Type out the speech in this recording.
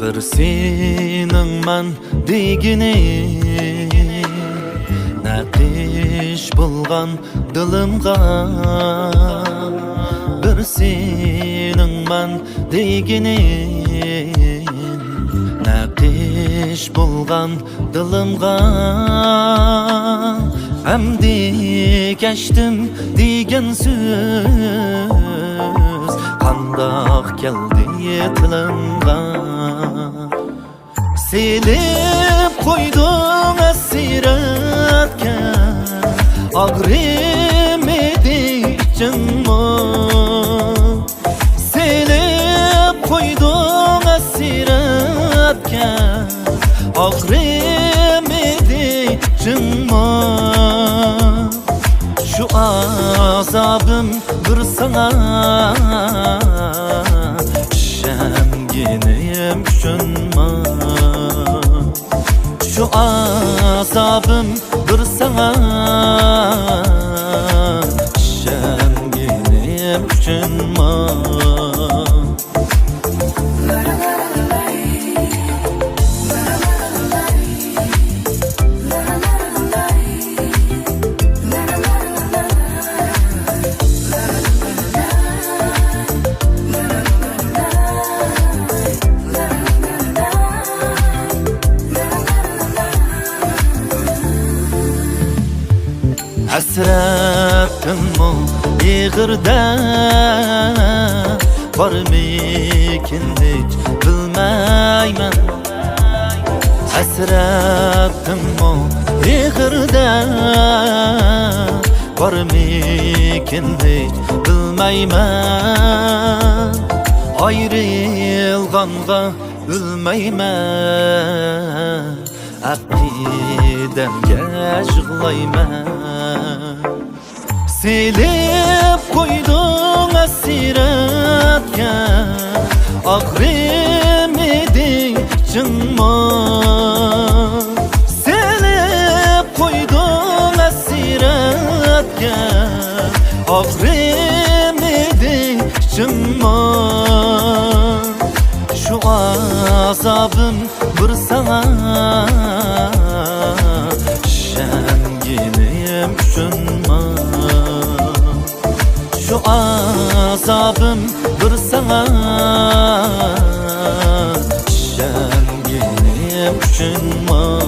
Bir senin man degini naqish bulgan dilimga. Bir senin man degini naqish bulgan dilimga. Emdi geçtim degen söz qandaq keldi tilimga. Selip koydun asiratga ağrımedi canımı. Selip koydun asiratga ağrımedi canımı. Şu azabım bir sana şemgineyim şunma. Şu azabım bir sana şemgineyim şunma. Hasretim o yığırda var mikin hiç bilmeymen. Hasretim o yığırda var mikin hiç bilmeymen. Ayrılganğa ülmeymen. Aqidemge yığlayman. Selip koydun asiratga ağrımedi canıma. Selip koydun asiratga ağrımedi canıma. Şu azabım bir sana şemgineyim şunma. Şu azabım bir sana şemgineyim şunma.